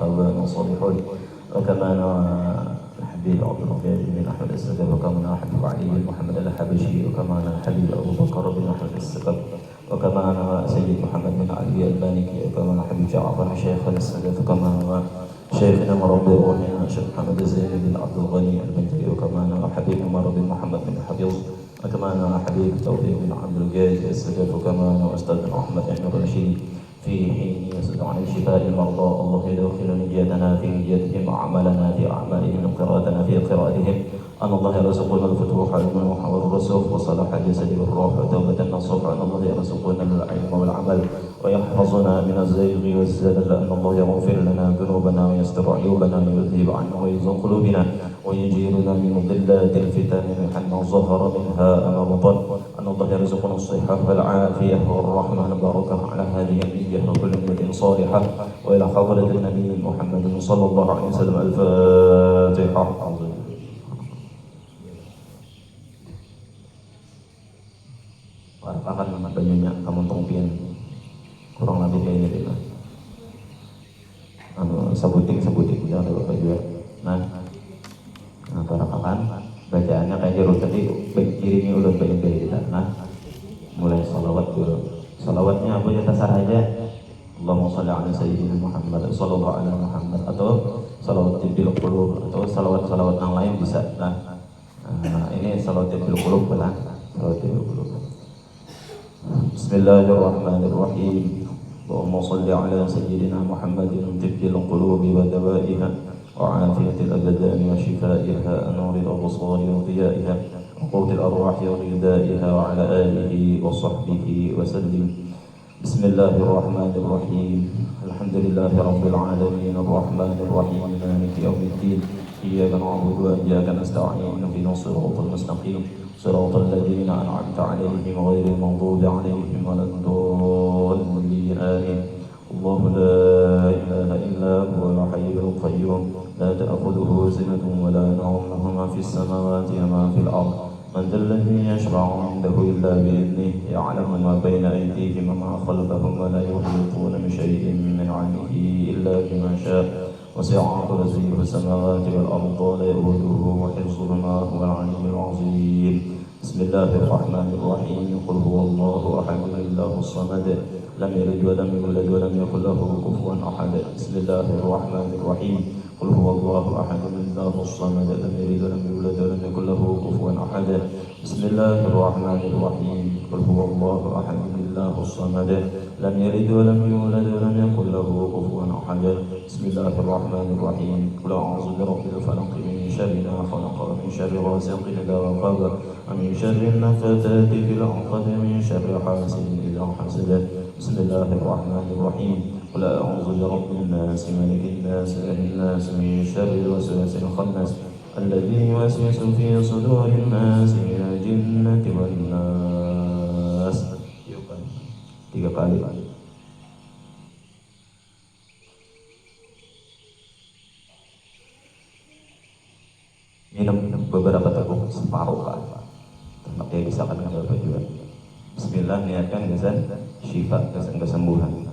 آباءنا الصالحون وكما نرى الحبيب عبد الرفيع بن أحمد السقف وكما نرى حبيب علي بن محمد الحبشي وكما نرى الحبيب أبو بكر بن أحمد السقف وكما نرى سيد محمد بن علي المالكي وكما نرى حبيب جعفر شيخنا السقف وكما نرى شيخنا مربي روحنا الشيخ محمد الزين بن عبد الغني البنجلي وكما نرى حبيب عمر بن محمد بن حفيظ وكما نرى حبيب توفيق بن عبد الجاز السقف وكما نرى أستاذ أحمد بن رشيد في حين يسد عن شفاء المرضى. الله يدخل نيتنا في نيتهم وعملنا في أعمالهم وقراءتنا في قراءتهم. أن الله يرزقنا الفتوح والمنوح والرسوخ وصلاح الجسد والروح وتوبة النصوح. أن الله يرزقنا العلم والعمل ويحفظنا من الزيغ والزلل. أن الله يغفر لنا ذنوبنا ويستر عيوبنا ويذهب عنا غيظ قلوبنا ويجيرنا من ضلات الفتن حين ظهر منها أما بطن. أن الله يرزقنا الصحة والعافية والرحمة البركة على هذه النية وكل أمة صالحة وإلى حضرة النبي محمد صلى الله عليه وسلم. الفاتحة. Wartakan nama banyunya kamu tongpian kurang lebih kayak gitu lah. Sebutik jangan lupa juga. Nah wartakan bacaannya kayak jeruk tadi kirinya udah kayak kita. Nah mulai salawat dulu. Salawatnya apa ya tasar aja. Allahumma shalli ala sayyidina Muhammad sallallahu alaihi Muhammad atau salawat tibil qulub atau salawat yang lain bisa. Nah ini salawat tibil qulub lah. Salawat tibil qulub. Bismillahirrahmanirrahim. Allahumma shalli ala sayyidina Muhammadin tibbil qulubi wa dawaiha wa afiyatil abdani wa shifaiha nuril absari wa dhiyaiha wa qutil arwahi wa ghidaiha wa ala alihi wa sahbihi wa sallim. Bismillahirrahmanirrahim. Alhamdulillahi rabbil alamin arrahmanir rahim maliki yaumiddin. Iyyaka na'budu wa iyyaka nasta'in ihdinas siratal mustaqim siratal ladzina an'amta 'alaihim ghairil maghdubi 'alaihim waladdallin. Amin. Allahu la ilaha illa huwal hayyul qayyum la ta'khudhuhu sinatun wa la nawm lahu ma fis samawati wa ma fil ardh. من ذا الذي يشفع عنده إلا بإذنه يعلم ما بين أيديهم وما خلفهم ولا يحيطون بشيء من علمه إلا بما شاء وسع كرسيه السماوات والأرض ولا يؤوده حفظهما هو العلي العظيم. بسم الله الرحمن الرحيم. قل هو الله أحد الله الصمد لم يلد ولم يولد ولم يكن له كفوا أحد. بسم الله الرحمن الرحيم. قل هو الله أحد الله الصمد لم يلد ولم يولد ولم يكن له كفوا أحد. بسم الله الرحمن الرحيم. قل هو الله أحد الله الصمد لم يلد ولم يولد ولم يكن له كفوا أحد. بسم الله الرحمن الرحيم. قل أعوذ برب الفلق من شر ما خلق ومن شر غاسق إذا وقب ومن شر النفاثات في العقد ومن شر حاسد إذا حسد. بسم الله الرحمن الرحيم. قل أعوذ برب الناس ملك الناس إله الناس من شر الوسواس الخناس الذي يوسوس في صدور الناس من الجنة والناس. 3 kali. Minum beberapa teguk separuh kan. Tempatnya bisa kan beberapa juga. Bismillah, niatkan kesan syifa, kesan kesembuhan.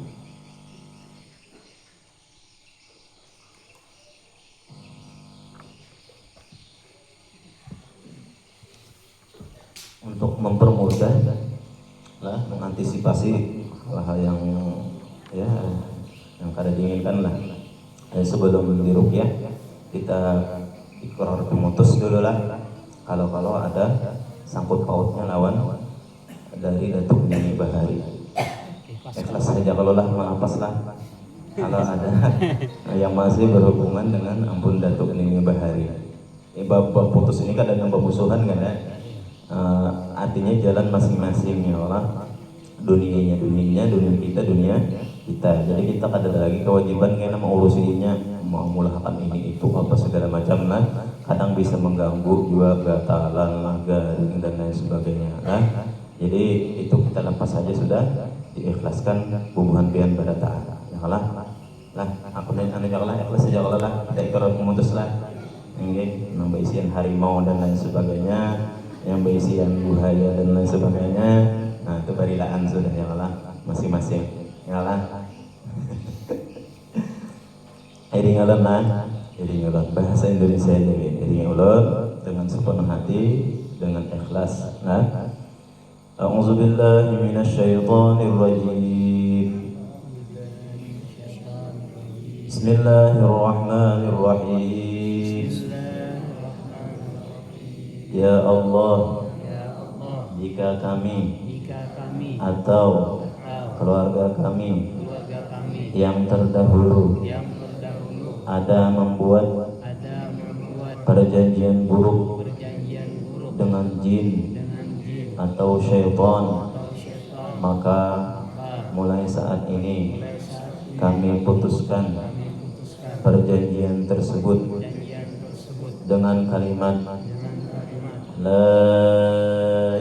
Untuk mempermudah lah, mengantisipasi hal yang kada diinginkan lah. Sebelum diruqyah kita ikrar pemutus dulu lah. Kalau ada sangkut pautnya lawan dari Datuk Nini Bahari, ikhlas saja kalau lah melapas lah. Kalau ada yang masih berhubungan dengan ampun Datuk Nini Bahari, bab putus ini kadang bermusuhan kan ya. Artinya jalan masing-masing ya Allah. Dunia kita, dunia kita. Jadi kita ada lagi kewajiban karena mengurusinya, mau mulahkan ini itu apa segala macam lah. Kadang bisa mengganggu juga gatalan lah, garing dan lain sebagainya lah. Jadi itu kita lepas saja sudah, diikhlaskan hubungan pian pada taat. Ya Allah lah, aku dan anda janganlah ikhlas saja Allah lah. Kita ikrar memutus lah. Yang berisian harimau dan lain sebagainya, yang berisian buaya dan lain sebagainya. Nah itu barilaan sudah ya Allah masing-masing ya Allah. Iring ulun iring ulun bahasa Indonesia aja iring ulun dengan sepenuh hati dengan ikhlas. Nah, a'udzubillahi minasyaitonir rajim. Bismillahirrahmanirrahim. Ya Allah, jika kami atau keluarga kami yang terdahulu ada membuat perjanjian buruk dengan jin atau syaitan, maka mulai saat ini kami putuskan perjanjian tersebut dengan kalimat La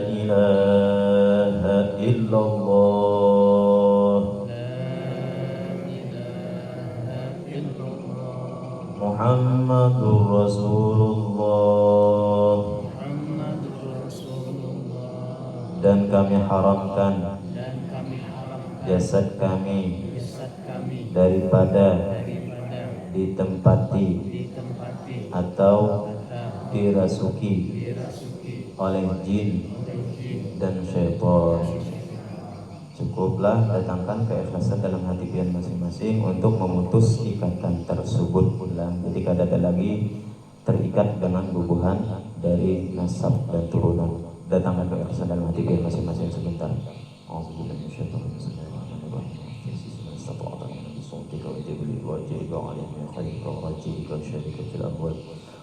ilaha illallah Muhammadur Rasulullah, dan kami haramkan jasad kami daripada ditempati atau dirasuki oleh jin dan syaitan. Cukuplah datangkan keikhlasan dalam hati kalian masing-masing untuk memutus ikatan tersebut. Jadi kada ada lagi terikat dengan bubuhan dari nasab dan turunan. Datangkan keikhlasan dalam hati kalian masing-masing sebentar.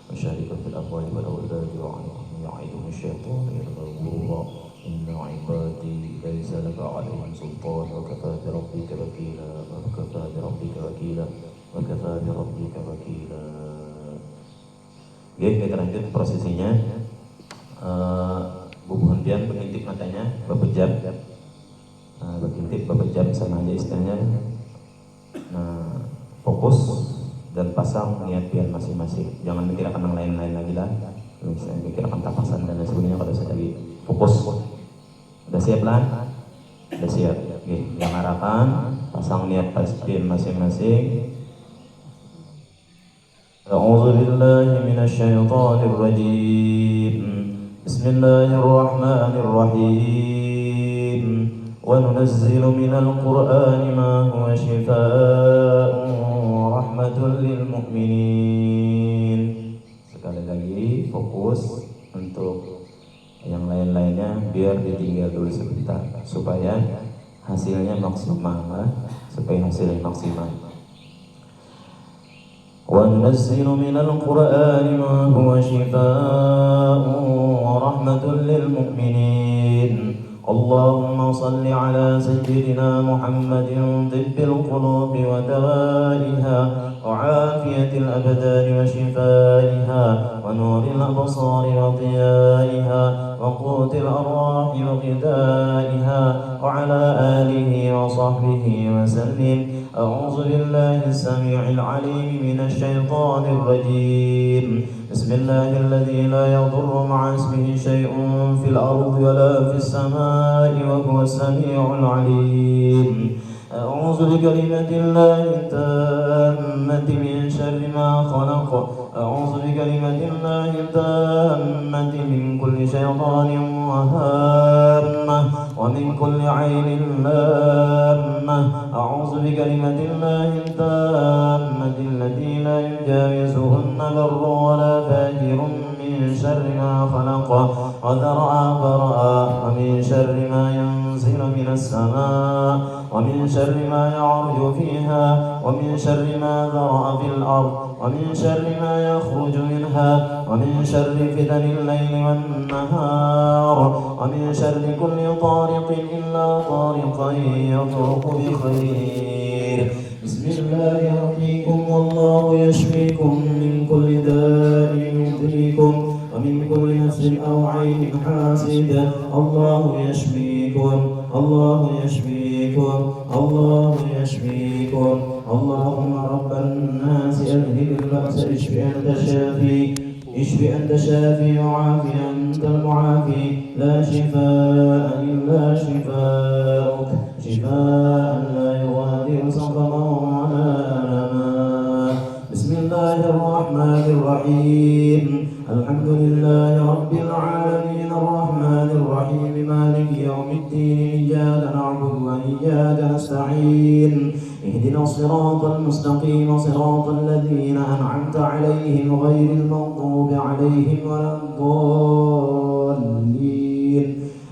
وشارك في الأموال والأولاد وعنهم يعيدهم الشيطان غرورا إن عبادي ليس لك عليهم سلطان وكفى بربك وكيلا وكفى بربك وكيلا وكفى بربك وكيلا. Oke, kita lanjut prosesinya. Bubuhan pian berintip matanya, bepejam, berintip bepejam sama aja istilahnya. Nah, fokus dan pasang niat pian masing-masing. Jangan mikirkan yang lain-lain lagi lah. Misalnya mikirkan tapasan dan lain sebagainya. Kalau saya lagi fokus. Udah siap lah? Udah siap. Oke, yang arahkan pasang niat pian masing-masing. A'udzu billahi minasyaitonir rajim. Bismillahirrahmanirrahim. Wa nunazzilu minal Qur'ani ma huwa shifaa'un rahmatul lil mu'minin. Sekali lagi fokus untuk yang lain-lainnya biar ditinggal dulu sebentar supaya hasilnya maksimal, Wa nunazzilu minal Qur'ani ma huwa shifaa'un rahmatul lil mu'minin. اللهم صل على سيدنا محمد طب القلوب ودوائها وعافية الأبدان وشفائها ونور الأبصار وضيائها وقوت الأرواح وغذائها وعلى آله وصحبه وسلم. أعوذ بالله السميع العليم من الشيطان الرجيم. بسم الله الذي لا يضر مع اسمه شيء في الأرض ولا في السماء وهو السميع العليم. أعوذ بكلمة الله التامة من شر ما خلق. أعوذ بكلمة الله التامة من كل شيطان وهامة ومن كل عين لامة. أعوذ بكلمة الله التامة التي لا يجاوزهن بر ولا فاجر من شر ما خلق وذرأ برأ ومن شر ما ينزل من السماء ومن شر ما يعرج فيها ومن شر ما ذرأ في الأرض ومن شر ما يخرج منها ومن شر فتن الليل والنهار ومن شر كل طارق إلا طارقا يطرق بخير. بسم الله يرقيكم والله يشفيكم من كل داء يؤذيكم ومن كل نفس أو عين حاسدة. الله يشفيكم الله يشفيكم الله يشفيكم. اللهم رب الناس أذهب البأس اشف أنت شافي اشف أنت شافي وعافي أنت المعافي. لا شفاء إلا شفاءك شفاء لا يغادر سقما ولا ألما. الحمد لله رب العالمين الرحمن الرحيم مالك يوم الدين إياك نعبد وإياك نستعين اهدنا الصراط المستقيم صراط الذين أنعمت عليهم غير المغضوب عليهم ولا الضالين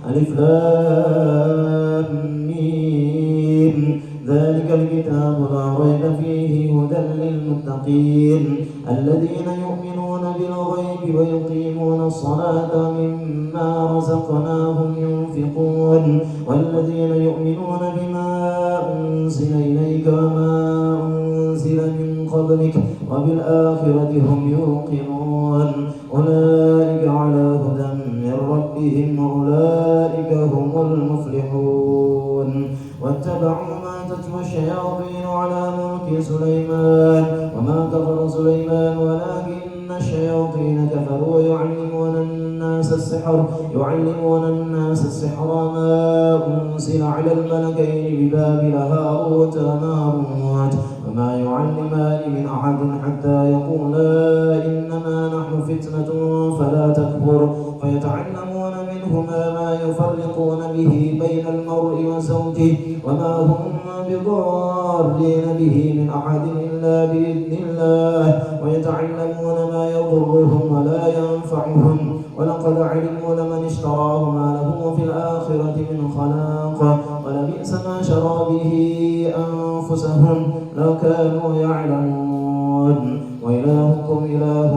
ألف لام ميم ذلك الكتاب لا ريب فيه هدى للمتقين الذين يؤمنون بالغيب ويقيمون الصلاة مما رزقناهم ينفقون والذين يؤمنون بما أنزل إليك وما أنزل من قبلك وبالآخرة هم يوقنون أولئك على هدى من ربهم وأولئك هم المفلحون واتبعوا ما تتلو الشياطين على ملك سليمان وما كفر سليمان ولكن الشياطين كفروا يعلمون الناس السحر ما أنزل على الملكين ببابل هاروت وماروت وما يعلمان من أحد حتى يقولا إنما نحن فتنة فلا تكفر فيتعلمون منهما ما يفرقون به بين المرء وزوجه وما هم بضارين به من أحد إلا بإذن الله ويتعلمون ما يضرهم ولا ينفعهم ولقد علموا لمن اشتراه ما له في الآخرة من خلاق ولبئس ما شرى به أنفسهم لو كانوا يعلمون وإلهكم إله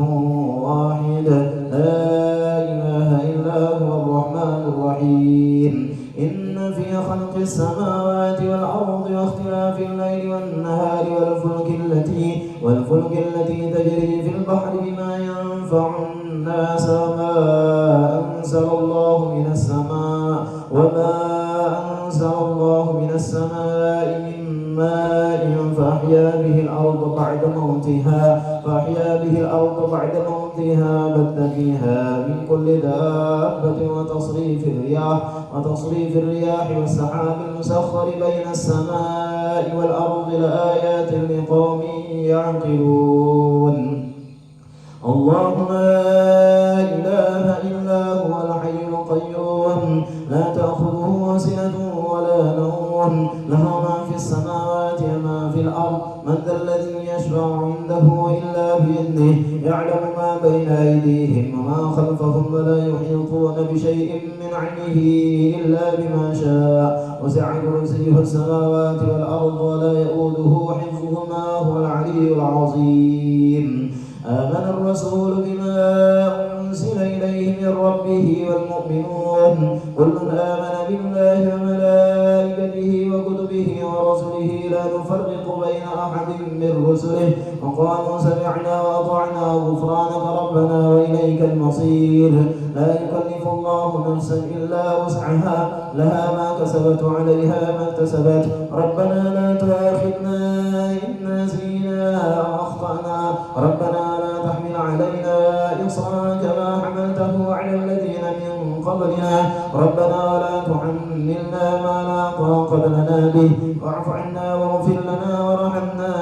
واحد لا إله إلا هو الرحمن الرحيم إن في خلق السماوات والأرض واختلاف الليل والنهار والفلك التي تجري في البحر بما ينفع الناس وما أنزل الله من السماء من ماء فأحيا به الأرض بعد موتها بث فيها من كل دابة وتصريف الرياح والسحاب المسخر بين السماء والأرض لآيات لقوم يعقلون الله لا إله إلا هو الحي القيوم لا تأخذه سنة ولا نوم له ما في السماوات وما في الأرض من ذا الذي يشفع عنده إلا بإذنه يعلم ما بين أيديهم وما خلفهم ولا يحيطون بشيء من علمه إلا بما شاء وسع كرسيه السماوات والأرض ولا يؤوده حفظهما هو العلي العظيم آمن الرسول بما أنزل إليه من ربه والمؤمنون كل آمن بالله وملائكته وكتبه ورسله لا نفرق بين أحد من رسله وقالوا سمعنا وأطعنا غفرانك ربنا وإليك المصير لا يكلف الله نفسا إلا وسعها لها ما كسبت وعليها ما اكتسبت ربنا لا تؤاخذنا إن نسينا أو أخطأنا ربنا لا تحمل علينا إصرا كما حملته على الذين من قبلنا ربنا ولا تحملنا ما لا طاقة لنا به واعف عنا واغفر لنا وارحمنا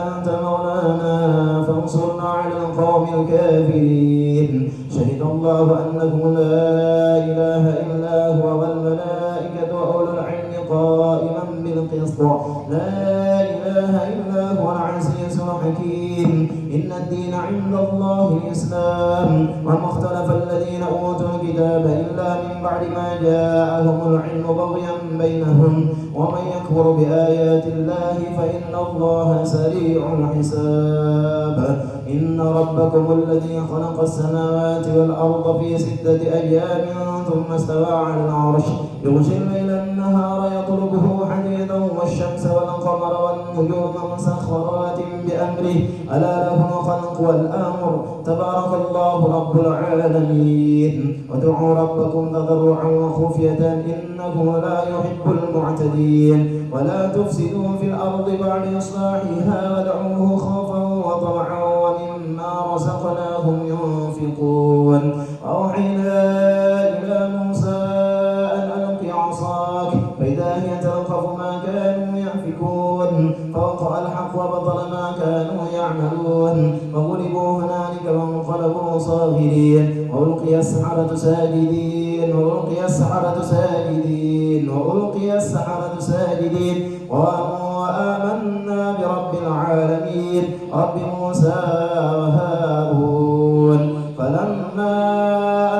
أنت مولانا فانصرنا على القوم الكافرين شهد الله أنه لا إله إلا هو والملائكة وأولو العلم قائما بالقسط لا إله إلا هو العزيز الحكيم إن الدين عند الله الإسلام وما اختلف الذين أوتوا الكتاب إلا من بعد ما جاءهم العلم بغيا بينهم ومن يكفر بآيات الله فإن الله سريع الحساب إن ربكم الذي خلق السماوات والأرض في 6 أيام ثم استوى على العرش يغشي الليل النهار يطلبه حديثا والشمس والقمر والنجوم مسخرات بأمره ألا له الخلق والأمر تبارك الله رب العالمين ودعوا ربكم تضرعا وخفية إنه لا يحب المعتدين ولا تفسدوا في الأرض بعد إصلاحها ودعوه خوفا وطمعا ومما رزقناهم ينفقون أوحينا إلى موسى أن ألق عصاك فإذا هي تلقف ما كانوا يأفكون فوقع الحق وبطل ما كانوا يعملون وغلبوا هنالك وانقلبوا صاغرين وألقي السحرة ساجدين قالوا آمنا برب العالمين رب موسى وهارون فلما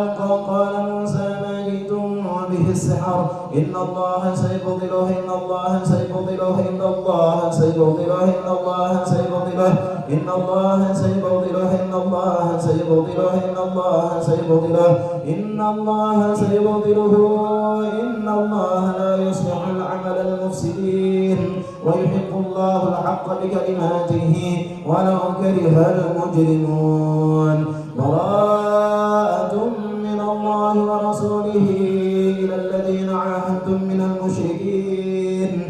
ألقوا قال موسى ما جئتم به السحر إن الله سيبطله إن الله لا يصلح العمل المفسدين ويحق الله الحق بكلماته ولو كره المجرمون براءة من الله ورسوله إلى الذين عاهدتم من المشركين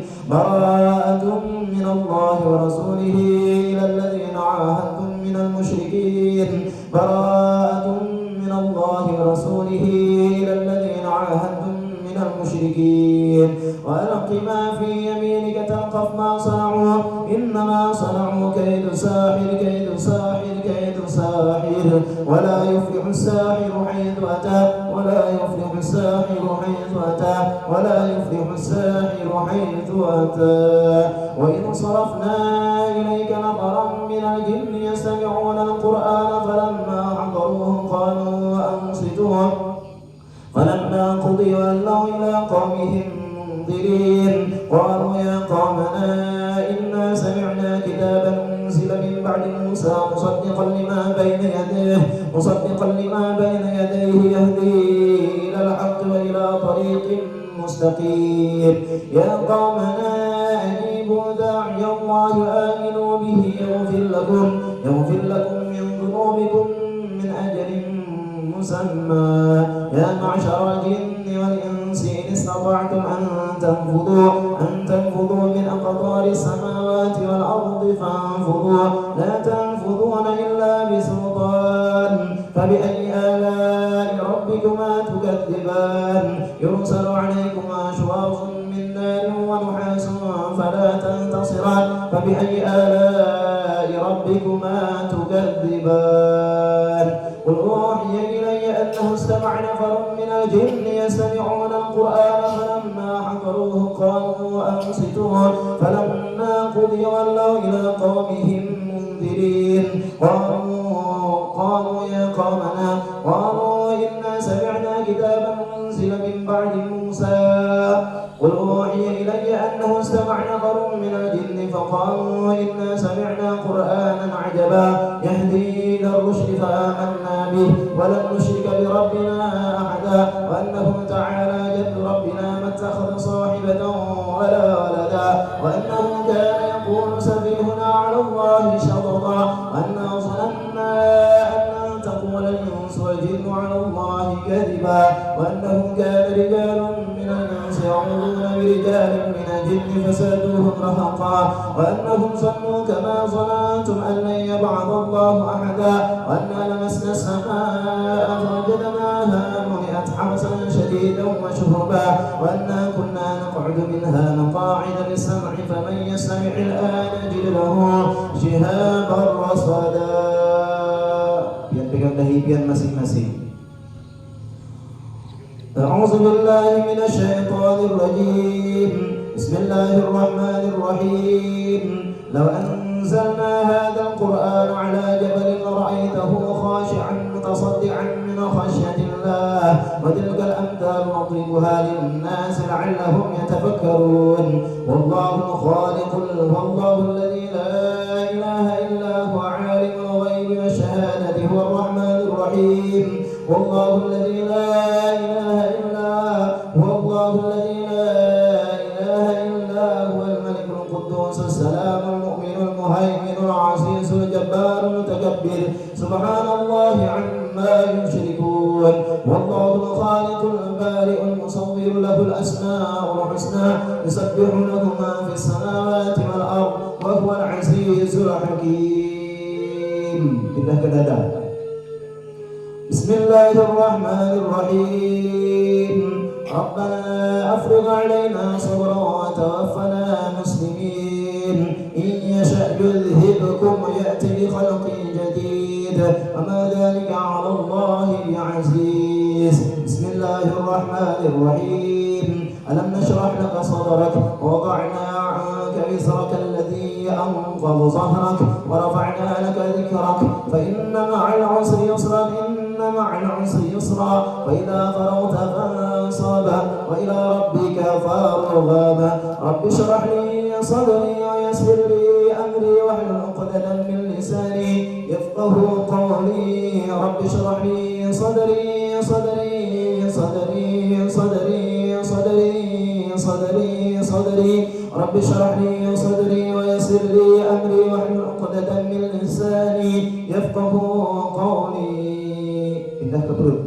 وألق ما في يمينك تلقف ما صنعوا إنما صنعوا كيد ساحر ولا يفلح الساحر حيث أتى وإذ صرفنا إليك نفرا من الجن يستمعون القرآن فلما حضروه قالوا أنصتوا فلما قضي ولوا إلى قومهم منذرين قالوا يا قومنا إنا سمعنا كتابا أنزل من بعد موسى مصدقا لما بين يديه يهدي إلى الحق وإلى طريق مستقيم يا قومنا أجيبوا داعي الله آمنوا به يغفر لكم من ذنوبكم من أجل مسمى يا معشر الجن والإنس إن استطعتم أن تنفذوا من أقطار السماوات والأرض فانفذوا لا تنفذون إلا بسلطان فبأي آلاء ربكما تكذبان يرسل عليكما شواظ من نار ونحاس فلا تنتصران فبأي آلاء ربكما تكذبان قل أوحي إلي أنه استمع نفر من الجن يستمعون القرآن فلما حضروه قالوا أنصتوا فلما قضي ولوا إلى قومهم منذرين قالوا يا قومنا إنا سمعنا كتابا أنزل من بعد موسى قل أوحي إلي أنه استمع نفر من الجن فقالوا إنا سمعنا قرآنا عجبا يهدي إلى الرشد فآمنا به ولن نشرك بربنا أحدا وأنه تعالى جد ربنا ما اتخذ صاحبة ولا ولدا وأنه كان يقول سفيهنا على الله شططا وأنا ظننا أن تقول الإنس والجن على الله كذبا وأنه كان رجال من الإنس يعوذون برجال من الجن فزادوهم رهقا وأنهم ظنوا كما ظننتم أن لن يبعث الله أحدا وأنا لمسنا السماء فوجدناها ملئت حرسا شديدا وشهبا وأنا كنا نقعد منها مقاعد للسمع فمن يستمع الآن يجد له شهابا رصدا. Pian pegang dahi pian masing-masing. أعوذ بالله من الشيطان الرجيم بسم الله الرحمن الرحيم لو أنزلنا هذا القرآن على جبل لرأيته خاشعا متصدعا من خشية الله وتلك الأمثال نضربها للناس لعلهم يتفكرون والله الذي لا إله إلا هو عالم الغيب والشهادة هو الرحمن الرحيم والله الذي لا إله إلا هو الملك القدوس السلام المؤمن المهيمن العزيز الجبار المتكبر سبحان الله عما يشركون والله الخالق البارئ المصور له الأسماء الحسنى يسبح له ما في السماوات والأرض وهو العزيز الحكيم. Pindah ke dada. Bismillahirrahmanirrahim. Rabbana afrigh alaina sabran wa tawaffana muslimin. In yasha' yudhibkum wa ya'ti bi khalqin jadid وما ذلك على الله بعزيز. بسم الله الرحمن الرحيم. ألم نشرح لك صدرك ووضعنا عنك وزرك الذي أنقض ظهرك ورفعنا لك ذكرك فإن مع العسر يسرا إن مع العسر يسرا فإذا فرغت فانصب وإلى ربك فارغب. رب اشرح لي صدري ويسر لي أمري واحلل عقدة من لساني يفقه قولي. رب اشرح لي صدري صدري صدري صدري صدري صدري صدري. رب اشرح لي صدري ويسر لي أمري واحلل عقدة من لساني يفقه قولي. Pindah ke perut.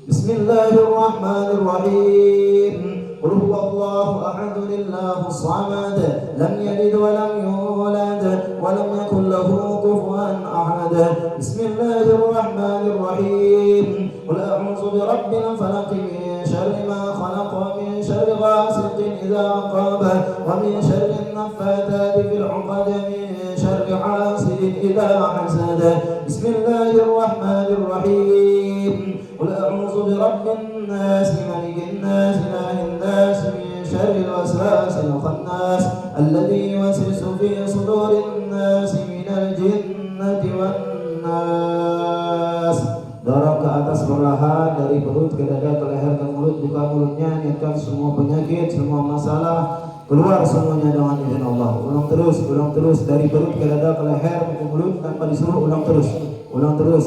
Bismillahirrahmanirrahim. Qul huwallahu ahad, Allahu samad, lam yalid wa lam yulad wa lam yakul lahu kufuwan ahad. Bismillahirrahmanirrahim. Qul a'udzu birabbil falaq min syarri ma khalaq wa min syarri ghasiqin idza waqab wa min syarri an-naffathati fil 'uqad min syarri hasidin idza hasad. Bismillahirrahmanirrahim. Qul a'udzu birabbin nas malikin nas ilahin nas min syarril waswasil khannas alladzi yuwaswisu fi sudurin nas minal jinnati wan nas. Dorong ke atas perlahan dari perut ke dada ke leher ke mulut, buka mulutnya, niatkan semua penyakit, semua masalah keluar semuanya dengan izin Allah. Ulang terus dari perut ke dada ke leher ke mulut tanpa disuruh, ulang terus,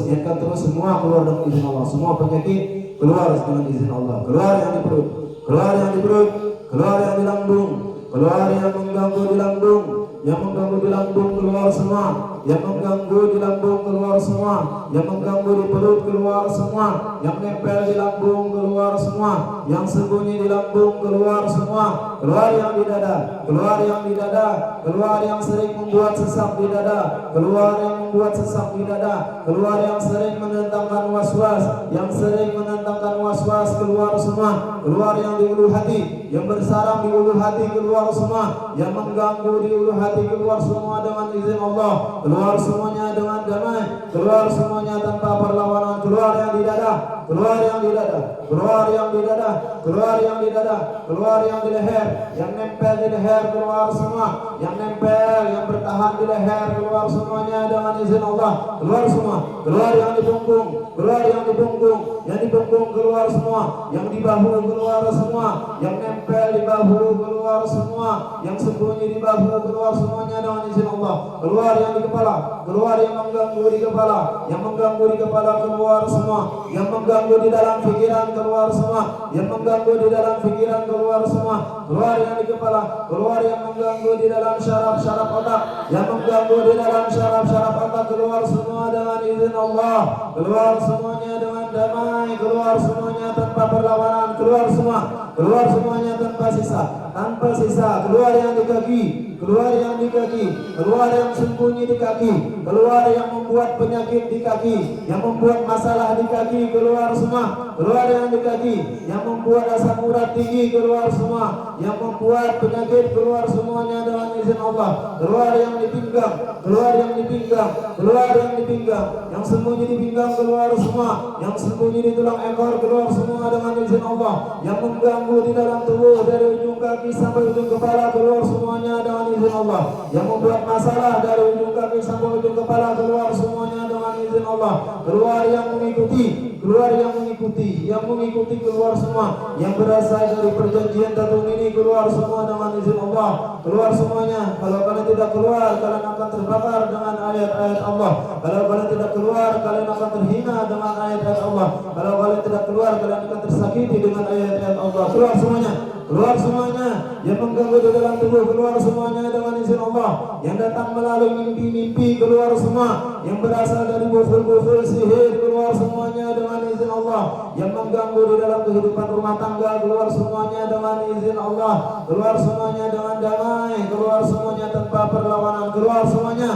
niatkan terus semua keluar dengan izin Allah. Semua penyakit keluar dengan izin Allah. Keluar yang di perut, keluar yang di perut, keluar yang di lambung, keluar yang mengganggu di lambung, yang mengganggu di lambung keluar semua, yang mengganggu di lambung keluar semua, yang mengganggu di perut keluar semua, yang nempel di lambung keluar semua, yang sembunyi di lambung keluar semua. Keluar yang di dada, keluar yang di dada, keluar yang sering membuat sesak di dada, keluar yang membuat sesak di dada, keluar yang sering menentangkan was-was, yang sering menentangkan was-was keluar semua. Keluar yang di ulu hati, yang bersarang di ulu hati keluar semua, yang mengganggu di ulu hati keluar semua dengan izin Allah. Keluar semuanya dengan damai, keluar semuanya tanpa perlawanan. Keluar yang di dada, keluar yang di dada, keluar yang di dada, keluar yang di dada, keluar yang di leher, yang nempel di leher keluar semua, yang nempel, yang bertahan di leher keluar semuanya dengan izin Allah. Keluar semua, keluar yang di punggung, keluar yang di punggung, yang di punggung keluar semua, yang di bahu keluar semua, yang nempel di bahu keluar semua, yang sembunyi di bahu keluar semuanya dengan izin Allah. Keluar yang di kepala, keluar yang mengganggu di kepala, yang mengganggu di kepala keluar semua, yang mengganggu di dalam pikiran keluar semua, yang mengganggu di dalam pikiran keluar semua. Keluar yang di kepala, keluar yang mengganggu di dalam syaraf-syaraf otak, yang mengganggu di dalam syaraf-syaraf otak keluar semua dengan izin Allah. Keluar semuanya dengan damai, keluar semuanya tanpa perlawanan, keluar semua, keluar semuanya tanpa sisa, tanpa sisa. Keluar yang di kaki, keluar yang di kaki, keluar yang sembunyi di kaki, keluar yang membuat penyakit di kaki, yang membuat masalah di kaki, keluar semua. Keluar yang di kaki, yang membuat asam urat tinggi, keluar semua, yang membuat penyakit, keluar semuanya dengan izin Allah. Keluar yang di pinggang, keluar yang di pinggang, keluar yang di pinggang, yang sembunyi di pinggang keluar semua, yang sembunyi di tulang ekor keluar semua dengan izin Allah. Yang mengganggu di dalam tubuh dari ujung kaki sampai ujung kepala keluar semuanya dengan izin Allah. Yang membuat masalah dari ujung kaki sampai ujung kepala keluar semuanya dengan izin Allah. Keluar yang mengikuti, keluar yang mengikuti, yang mengikuti keluar semua. Yang berasal dari perjanjian tatung ini keluar semua dengan izin Allah. Keluar semuanya. Kalau kalian tidak keluar, kalian akan terbakar dengan ayat-ayat Allah. Kalau kalian tidak keluar, kalian akan terhina dengan ayat-ayat Allah. Kalau kalian tidak keluar, kalian akan tersakiti dengan ayat-ayat Allah. Keluar semuanya, keluar semuanya. Yang mengganggu di dalam tubuh keluar semuanya dengan izin Allah. Yang datang melalui mimpi-mimpi keluar semua. Yang berasal dari buful-buful sihir keluar semuanya dengan izin Allah. yang mengganggu di dalam kehidupan rumah tangga, keluar semuanya dengan izin Allah, keluar semuanya dengan damai, keluar semuanya tanpa perlawanan, keluar semuanya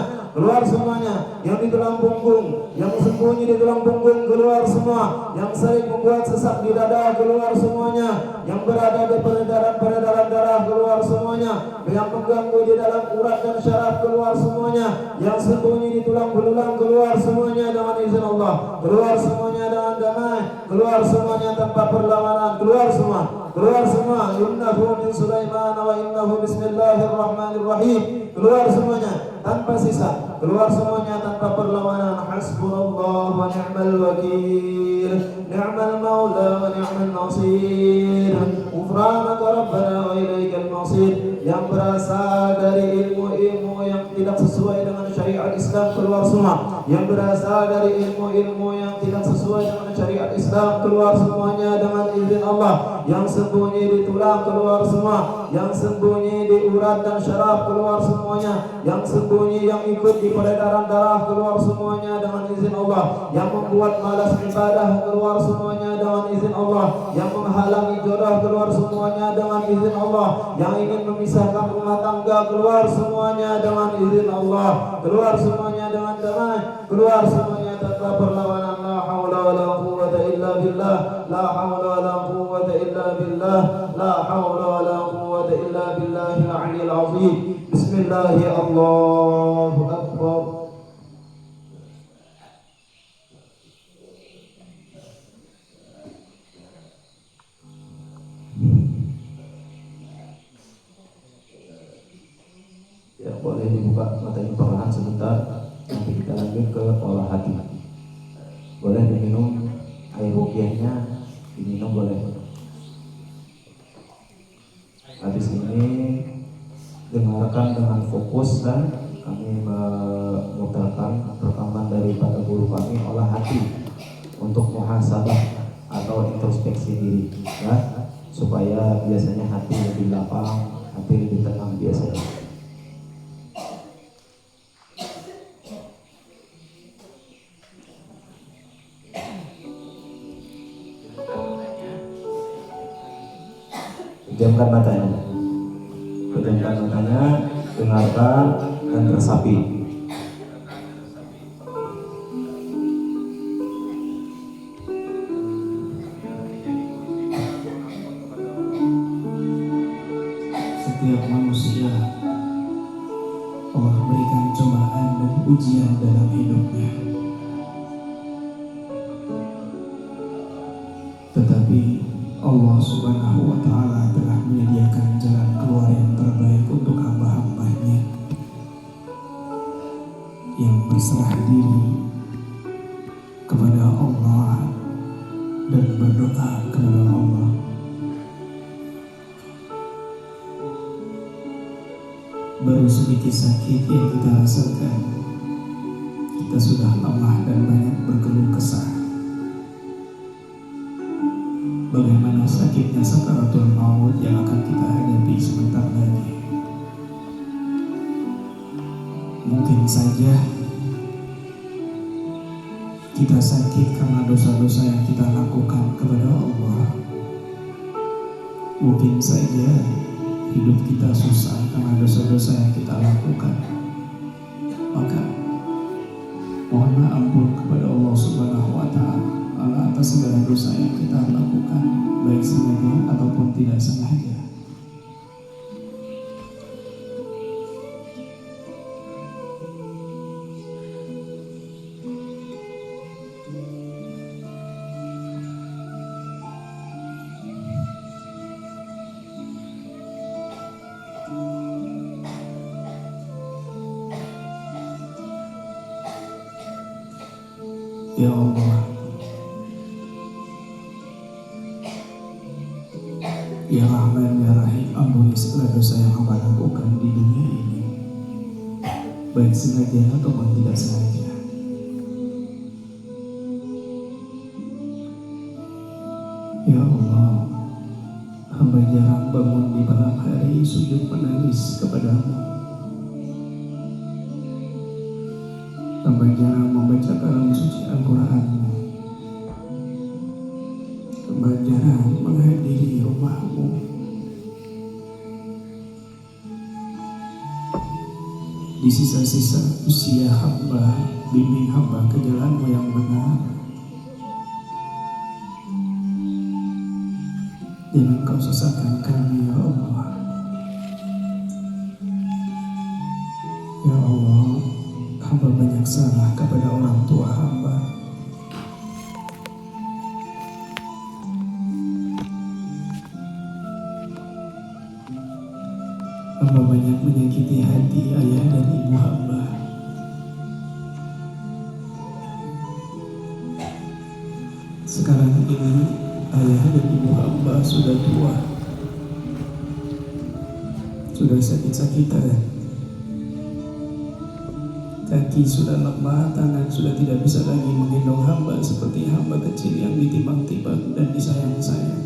yang di tulang punggung, yang sembunyi di tulang punggung, keluar semua, yang sering membuat sesak di dada, keluar semuanya, yang berada di peredaran darah, keluar semuanya, yang mengganggu di dalam urat dan syaraf, keluar semuanya, yang sembunyi di tulang belulang, keluar semuanya dengan izin Allah, keluar semuanya dengan damai, keluar semuanya tanpa perlawanan, keluar semua, innahu min Sulaiman wa innahu bismillahirrahmanirrahim, keluar semuanya tanpa sisa, keluar semuanya tanpa perlawanan. Hasbunallah wa ni'mal wakil, ni'mal maula wa ni'mal nasir, ghufranaka rabbana wa ilaikal masir. Yang berasal dari ilmu-ilmu yang tidak sesuai dengan syariat Islam, keluar semua. Yang berasal dari ilmu-ilmu yang tidak sesuai dengan syariat Islam, keluar semuanya dengan izin Allah. Yang sembunyi di tulang, keluar semua. Yang sembunyi di urat dan syaraf, keluar semuanya. Yang sembunyi, yang ikut di peredaran darah, keluar semuanya dengan izin Allah. Yang membuat malas ibadah, keluar semuanya dengan izin Allah. Yang menghalangi jodoh, keluar semuanya dengan izin Allah. Yang ingin memisahkan rumah tangga, keluar semuanya dengan izin Allah. Keluar semuanya dengan damai, keluar semuanya tanpa perlawanan. La haula wala quwwata illa billah, la haula wala quwwata illa billah, la haula wala quwwata illa billahil aliyyil azim. Bismillahirrahmanirrahim. Allahu akbar. Ya, boleh dibuka matanya perlahan sebentar. Nanti kita lanjut ke olah hati. Boleh diminum air ruqyahnya, diminum boleh. Habis ini dengarkan dengan fokus dan kami memutarkan rekaman daripada guru kami olah hati untuk muhasabah atau introspeksi diri, ya, supaya biasanya hati lebih lapang, hati lebih tenang biasanya. Pejamkan matanya, dengarkan dan resapi. Setiap manusia Allah berikan cobaan dan ujian dalam hidupnya, tetapi Allah Subhanahu wa Ta'ala telah menyediakan jalan keluar yang terbaik untuk hamba-hambanya yang berserah diri kepada Allah dan berdoa kepada Allah. Baru sedikit sakit yang kita rasakan, kita sudah lemah dan banyak berkeluh kesah. Bagaimana sakitnya sakaratul maut yang akan kita hadapi sebentar lagi. Mungkin saja kita sakit karena dosa-dosa yang kita lakukan kepada Allah. Mungkin saja hidup kita susah karena dosa-dosa yang kita lakukan. Maka mohonlah ampun kepada Allah Subhanahu wa Ta'ala atas segala dosa yang kita lakukan, baik sengaja ataupun tidak sengaja. Ya Allah, Ya Rahman, Ya Rahim, ampuni segala dosa yang hamba lakukan di dunia ini, baik sengaja ataupun tidak sengaja. Ya Allah, hamba jarang bangun di malam hari sujud menangis kepadamu. Hamba jarang membaca kalam suci Al-Quran. jarang menghadiri rumahmu. Di sisa-sisa usia hamba, bimbing hamba ke jalanmu yang benar. Jangan kau sesatkan kami, ya Allah. Ya Allah, hamba banyak salah kepada orang tua hamba. Hamba banyak menyakiti hati ayah dan ibu hamba. Sekarang ini ayah dan ibu hamba sudah tua, sudah sakit-sakitan, kaki sudah lemah, tangan sudah tidak bisa lagi menggendong hamba seperti hamba kecil yang ditimbang-timbang dan disayang-sayang.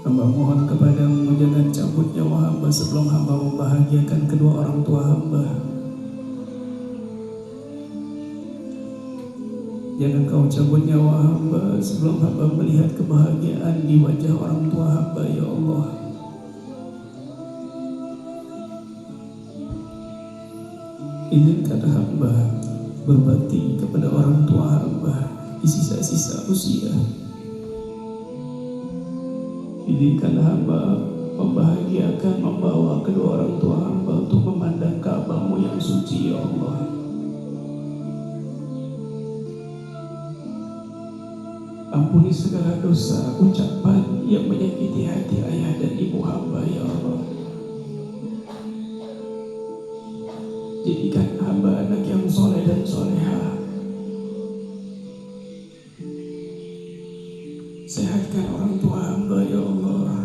Hamba mohon kepadamu, jangan cabut nyawa hamba sebelum hamba membahagiakan kedua orang tua hamba. Jangan kau cabut nyawa hamba sebelum hamba melihat kebahagiaan di wajah orang tua hamba, ya Allah. Izinkan hamba berbakti kepada orang tua hamba di sisa-sisa usia. Izinkan hamba membahagiakan, membawa kedua orang tua hamba untuk memandang Ka'bah-Mu yang suci, ya Allah. Ampuni segala dosa, ucapan yang menyakiti hati ayah dan ibu hamba, ya Allah. Jadikan hamba anak yang soleh dan soleha. Sehatkan orang tua hamba, ya Allah.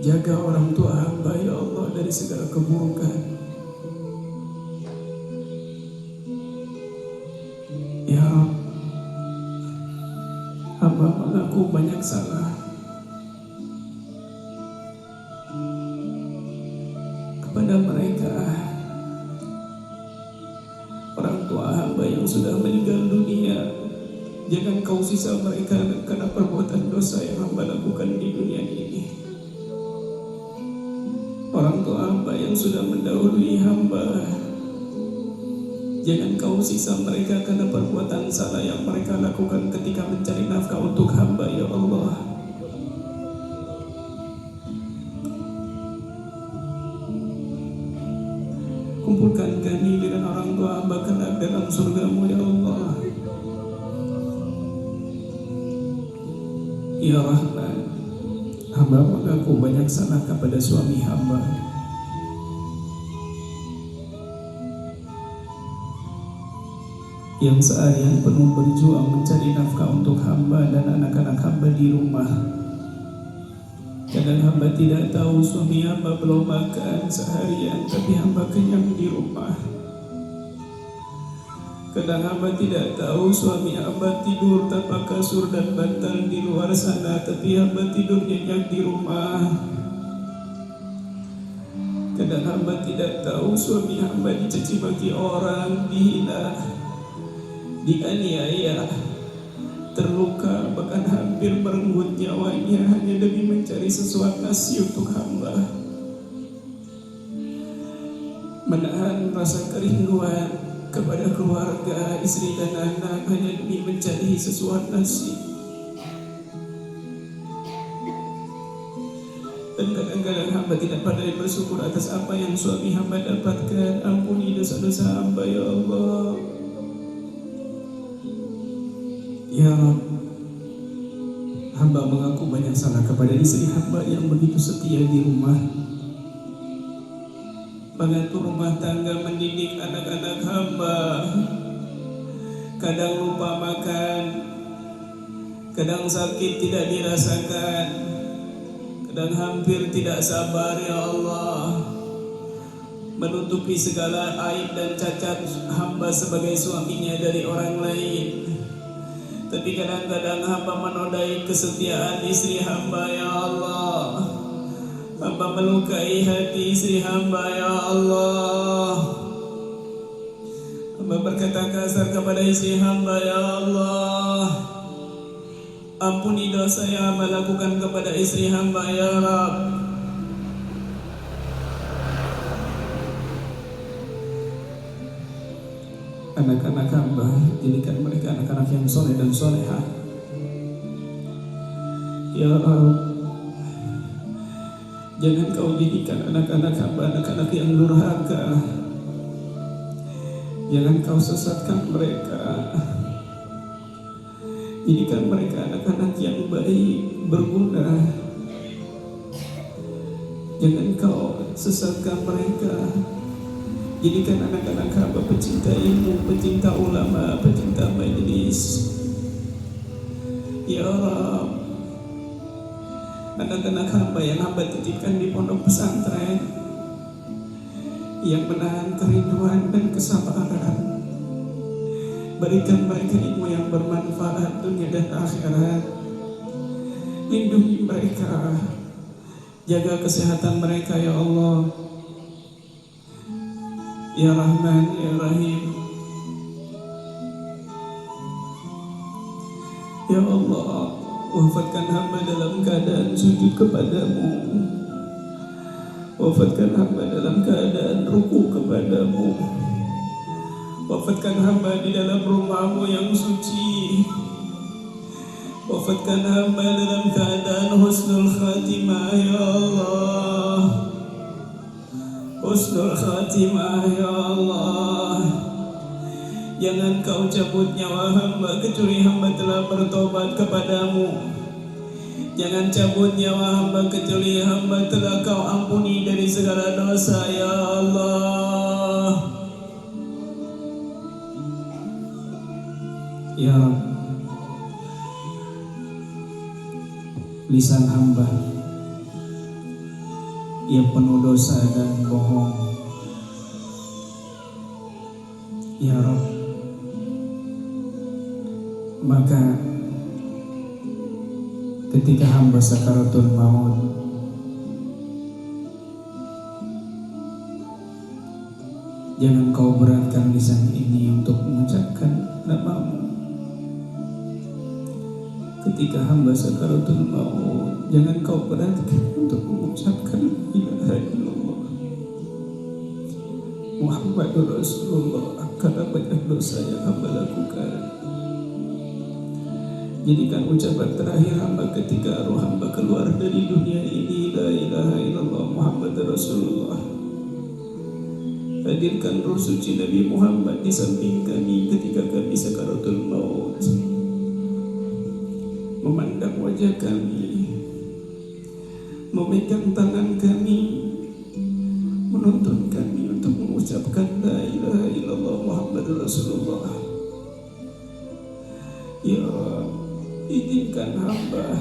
Jaga orang tua hamba, ya Allah, dari segala keburukan. Ya Rabb, hamba mengaku banyak salah kepada mereka, orang tua hamba yang sudah meninggal dunia. Jangan kau sisa mereka karena perbuatan dosa yang hamba lakukan di dunia ini. Orang tua hamba yang sudah mendahului hamba, jangan kau sisa mereka karena perbuatan salah yang mereka lakukan ketika mencari nafkah untuk hamba, ya Allah. Kumpulkan kami dengan orang tua hamba kelak dalam surga-Mu, ya Allah. Ya Rahman, hamba mengaku banyak salah kepada suami hamba. Yang seharian penuh berjuang mencari nafkah untuk hamba dan anak-anak hamba di rumah. Kadang hamba tidak tahu suami hamba belum makan seharian, tapi hamba kenyang di rumah. Kadang hamba tidak tahu suami hamba tidur tanpa kasur dan bantal di luar sana, tapi hamba tidur nyenyak di rumah. Kadang hamba tidak tahu suami hamba dicaci maki orang, dihina, dianiaya, terluka, bahkan hampir merenggut nyawanya hanya demi mencari sesuatu nasi untuk hamba. Menahan rasa kerinduan kepada keluarga, istri dan anak hanya demi mencari sesuatu nasi. Dan kadang-kadang hamba tidak pandai bersyukur atas apa yang suami hamba dapatkan. Ampuni dosa-dosa hamba, ya Allah. Ya Rabb, hamba mengaku banyak salah kepada istri hamba yang begitu setia di rumah, mengatur rumah tangga, mendidik anak-anak hamba. Kadang lupa makan, kadang sakit tidak dirasakan, kadang hampir tidak sabar, ya Allah, menutupi segala aib dan cacat hamba sebagai suaminya dari orang lain. Tapi kadang-kadang hamba menodai kesetiaan istri hamba, ya Allah. Hamba melukai hati istri hamba, ya Allah. hamba berkata kasar kepada istri hamba, ya Allah, ampuni dosa yang hamba lakukan kepada istri hamba, ya Rabb. Anak-anak hamba, jadikan mereka anak-anak yang soleh dan solehah, ya Rabb. Jangan kau jadikan anak-anak hamba anak-anak yang durhaka. Jangan kau sesatkan mereka. Jadikan mereka anak-anak yang baik, berguna. Jangan kau sesatkan mereka. Jadikan anak-anak hamba pecinta ilmu, pecinta ulama, pecinta majelis, ya Rabb. Anak-anak hamba yang hamba titipkan di pondok pesantren, yang menahan kerinduan dan kesabaran, berikan mereka ilmu yang bermanfaat dunia dan akhirat. Lindungi mereka, jaga kesehatan mereka, ya Allah, ya Rahman, ya Rahim. Ya Allah, wafatkan hamba dalam keadaan sujud kepadamu. Wafatkan hamba dalam keadaan ruku kepadamu. Wafatkan hamba di dalam rumahmu yang suci. Wafatkan hamba dalam keadaan husnul khatimah, ya Allah. Husnul khatimah, ya Allah. Jangan kau cabut nyawa hamba kecuali hamba telah bertobat kepadamu. Jangan cabut nyawa hamba kecuali hamba telah kau ampuni dari segala dosa, ya Allah. Ya Rabb, lisan hamba yang penuh dosa dan bohong, ya Rabb, maka ketika hamba sakaratul maut, jangan kau beratkan lisan ini untuk mengucapkan namamu. Ketika hamba sakaratul maut, jangan kau beratkan untuk mengucapkan la ilaha illallah Muhammadur Rasulullah, karena banyak dosa yang hamba lakukan. Jadikan ucapan terakhir hamba ketika roh hamba keluar dari dunia ini, la ilaha illallah Muhammadur Rasulullah. Hadirkan roh suci Nabi Muhammad di samping kami ketika kami sakaratul maut, memandang wajah kami, memegang tangan kami, menuntun kami untuk mengucapkan la ilaha illallah Muhammadur Rasulullah. Ya Rabb, izinkan hamba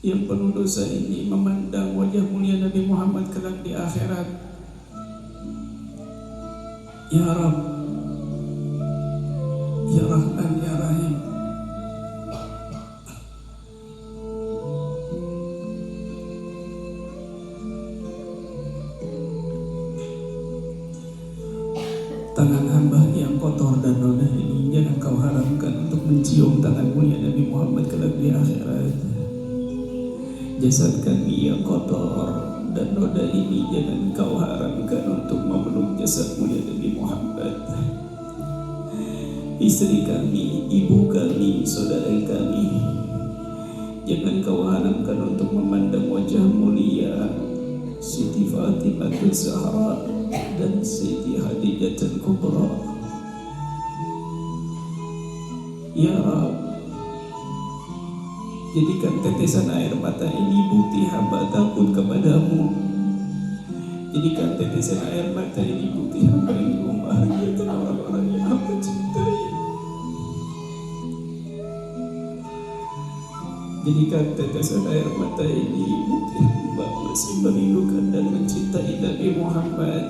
yang penuh dosa ini memandang wajah mulia Nabi Muhammad kelak di akhirat. Ya Rabb, ya Rahman, ya Rahim. Tangan hamba yang kotor dan noda ini jangan kau haramkan untuk mencium tangan mulia Nabi Muhammad kelak di akhirat. Jasad kami yang kotor dan noda ini jangan kau haramkan untuk memeluk jasad mulia Nabi Muhammad. Istri kami, ibu kami, saudara kami, jangan kau haramkan untuk memandang wajah mulia Siti Fatimah Zahra dan Siti Khadijatul Kubra. Ya Rabb, jadikan tetesan air mata ini bukti hamba takut kepadamu. Jadikan tetesan air mata ini bukti hamba ini membahagiakan orang-orang yang hamba cintai. Jadikan tetesan air mata ini bukti hamba masih merindukan dan mencintai Nabi Muhammad.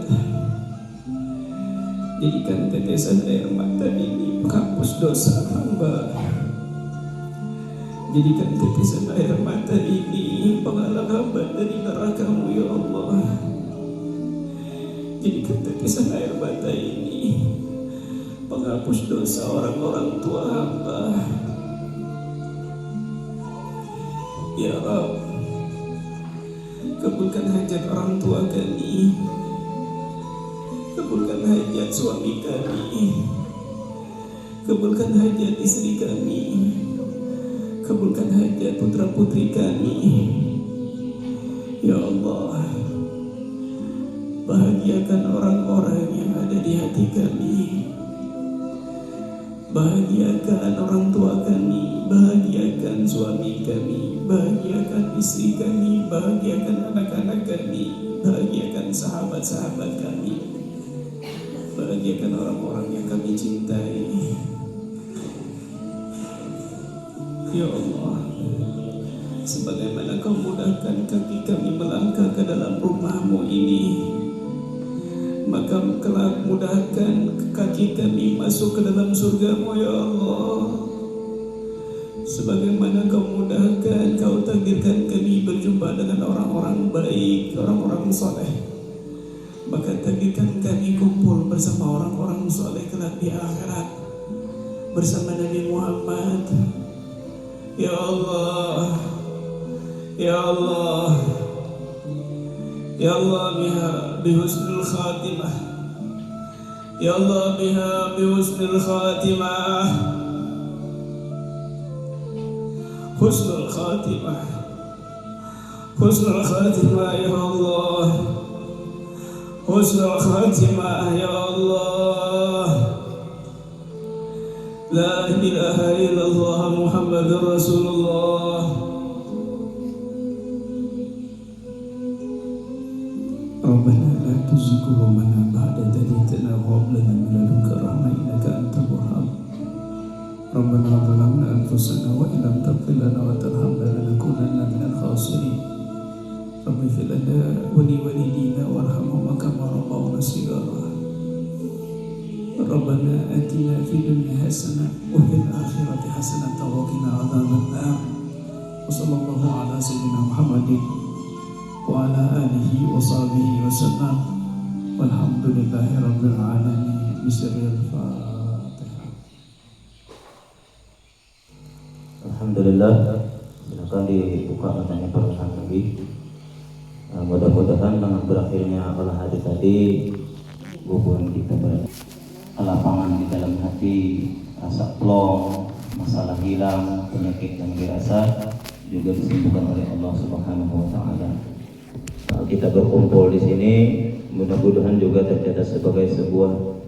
Jadikan tetesan air mata ini menghapus dosa hamba. Jadikan tetesan air mata ini penghalang hamba dari neraka-Mu, ya Allah. Jadikan tetesan air mata ini penghapus dosa orang-orang tua hamba. Ya Rabb, kabulkan hajat orang tua kami, kabulkan hajat suami kami, kabulkan hajat istri kami, kabulkan hajat putra-putri kami. Ya Allah, bahagiakan orang-orang yang ada di hati kami, bahagiakan orang tua kami, bahagiakan suami kami, bahagiakan istri kami, bahagiakan anak-anak kami, bahagiakan sahabat-sahabat kami, bahagiakan orang-orang yang kami cintai. Ya Allah, sebagaimana Kau mudahkan kaki kami melangkah ke dalam rumah-Mu ini, maka kelak mudahkan kaki kami masuk ke dalam surga-Mu, ya Allah. Sebagaimana Kau mudahkan, Kau takdirkan kami berjumpa dengan orang-orang baik, orang-orang soleh, maka takdirkan kami kumpul bersama orang-orang soleh kelak di akhirat bersama Nabi Muhammad. Ya Allah, Ya Allah, Ya Allah, biha bihusnul khatimah, Ya Allah, biha bihusnul khatimah, husnul khatimah, husnul khatimah, Ya Allah, husnul khatimah, Ya Allah. La ilaha illallah Muhammadur Rasulullah. Rabbana la tuzigh qulubana ba'da idh hadaytana wa hab lana min ladunka rahmah innaka antal wahhab. Rabbana zalamna anfusana wa in lam taghfir lana wa tarhamna lanakunanna minal khasirin. Rabbi ighfir lana wa li walidina warhamhum kama rabbawna shighara. Rabbana atina fid dunya hasanah wa fil akhirati hasanah wa qina adzabannar. Wa sallallahu ala sayyidina Muhammadin wa ala alihi wa sahbihi wa sallam. Walhamdulillahi rabbil alamin. Bismillahil Fatihah. Alhamdulillah. Silakan dibuka matanya para santri. Mudah-mudahan dengan berakhirnya olah hadis tadi, hubungan kita kelapangan di dalam hati, rasa plong, masalah hilang, penyakit yang dirasa juga disembuhkan oleh Allah Subhanahu wa taala. Kita berkumpul di sini mudah-mudahan juga tercatat sebagai sebuah